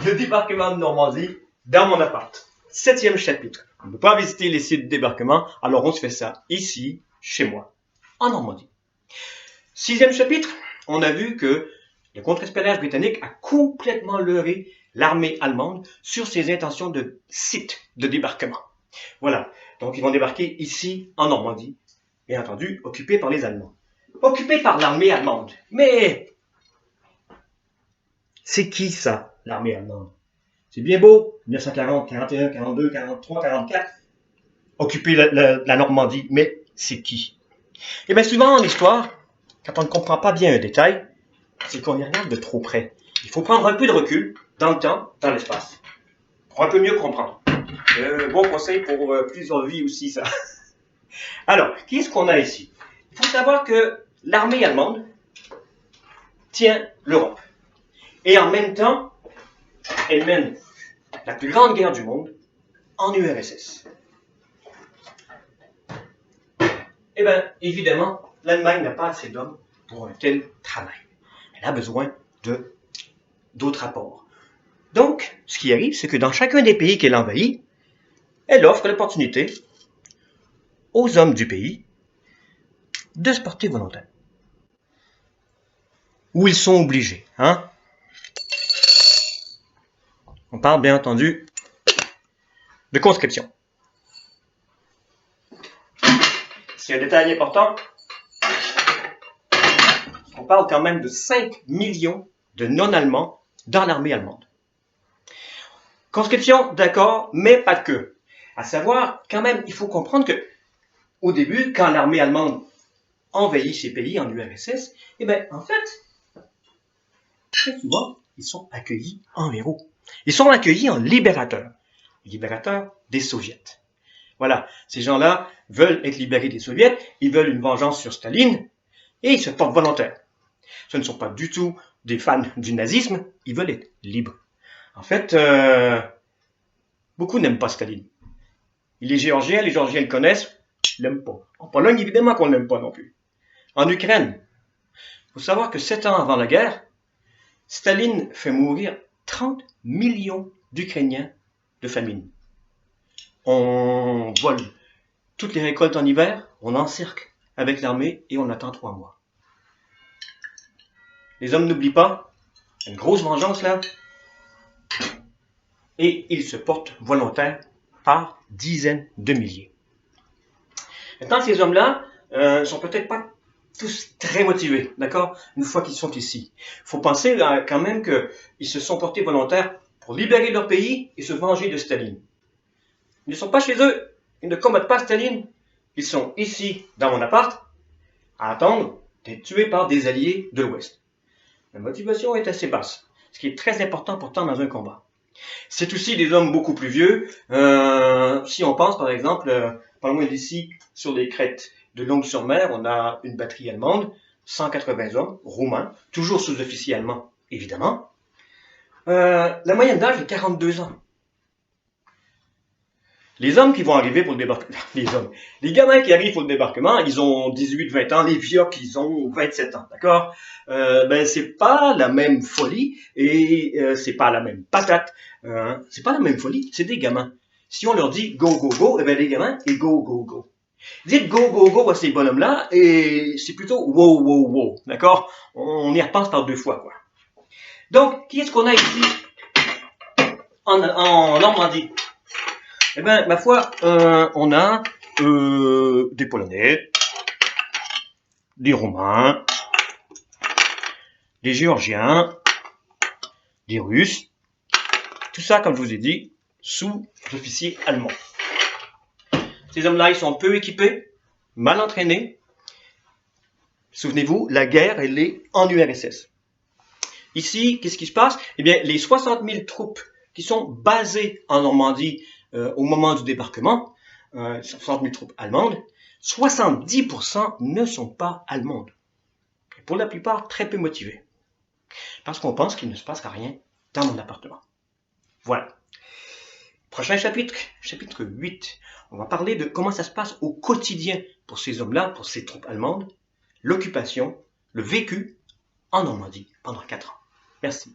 le débarquement de Normandie dans mon appart. 7e chapitre. On ne peut pas visiter les sites de débarquement, alors on se fait ça ici, chez moi, en Normandie. 6e chapitre, on a vu que le contre-espionnage britannique a complètement leurré l'armée allemande sur ses intentions de site de débarquement. Voilà, donc ils vont débarquer ici, en Normandie, bien entendu, occupés par les Allemands. Occupés par l'armée allemande. Mais c'est qui ça, l'armée allemande? C'est bien beau, 1940, 41, 42, 43, 44, occuper la Normandie, mais c'est qui? Et bien souvent en histoire, quand on ne comprend pas bien un détail, c'est qu'on y regarde de trop près. Il faut prendre un peu de recul, dans le temps, dans l'espace, pour un peu mieux comprendre. Bon conseil pour plusieurs vies aussi, ça. Alors, qui est-ce qu'on a ici? Il faut savoir que l'armée allemande tient l'Europe. Et en même temps, elle mène la plus grande guerre du monde en URSS. Eh bien, évidemment, l'Allemagne n'a pas assez d'hommes pour un tel travail. Elle a besoin d'autres apports. Donc, ce qui arrive, c'est que dans chacun des pays qu'elle envahit, elle offre l'opportunité aux hommes du pays de se porter volontaires. Ou ils sont obligés, hein? On parle bien entendu de conscription. C'est un détail important. On parle quand même de 5 millions de non-allemands dans l'armée allemande. Conscription, d'accord, mais pas que. À savoir, quand même, il faut comprendre que, au début, quand l'armée allemande envahit ces pays en URSS, eh bien, en fait, très souvent, ils sont accueillis en héros. Ils sont accueillis en libérateurs. Libérateurs des soviets. Voilà, ces gens-là veulent être libérés des soviets, ils veulent une vengeance sur Staline, et ils se portent volontaires. Ce ne sont pas du tout des fans du nazisme, ils veulent être libres. En fait, beaucoup n'aiment pas Staline. Les Géorgiens le connaissent, ils l'aiment pas. En Pologne, évidemment qu'on ne l'aime pas non plus. En Ukraine, il faut savoir que 7 ans avant la guerre, Staline fait mourir 30 millions d'Ukrainiens de famine. On vole toutes les récoltes en hiver, on encercle avec l'armée et on attend 3 mois. Les hommes n'oublient pas, une grosse vengeance là, et ils se portent volontaires par dizaines de milliers. Maintenant, ces hommes-là sont peut-être pas tous très motivés, d'accord, une fois qu'ils sont ici. Il faut penser quand même qu'ils se sont portés volontaires pour libérer leur pays et se venger de Staline. Ils ne sont pas chez eux, ils ne combattent pas Staline, ils sont ici, dans mon appart, à attendre d'être tués par des alliés de l'Ouest. La motivation est assez basse, ce qui est très important pourtant dans un combat. C'est aussi des hommes beaucoup plus vieux. Si on pense par exemple, pas loin d'ici, sur les crêtes de Longues-sur-Mer, on a une batterie allemande, 180 hommes, roumains, toujours sous-officiers allemands, évidemment. La moyenne d'âge est 42 ans. Les hommes qui vont arriver pour le débarquement, les gamins qui arrivent pour le débarquement, ils ont 18-20 ans, les vieux qui ont 27 ans, d'accord? C'est pas la même folie et c'est pas la même patate, c'est pas la même folie, c'est des gamins. Si on leur dit go, go, go, les gamins, ils go, go, go. Dites go, go, go à ces bonhommes-là et c'est plutôt wow, wow, wow, d'accord? On y repense par 2 fois, quoi. Donc, qui est-ce qu'on a ici en Normandie? Eh bien, ma foi, on a des Polonais, des Roumains, des Géorgiens, des Russes, tout ça, comme je vous ai dit, sous-officiers allemands. Ces hommes-là, ils sont peu équipés, mal entraînés. Souvenez-vous, la guerre, elle est en URSS. Ici, qu'est-ce qui se passe? Eh bien, les 60 000 troupes qui sont basées en Normandie au moment du débarquement, 60 000 troupes allemandes, 70% ne sont pas allemandes. Et pour la plupart, très peu motivées. Parce qu'on pense qu'il ne se passera rien dans mon appartement. Voilà. Prochain chapitre, chapitre 8. On va parler de comment ça se passe au quotidien pour ces hommes-là, pour ces troupes allemandes, l'occupation, le vécu en Normandie pendant 4 ans. Merci.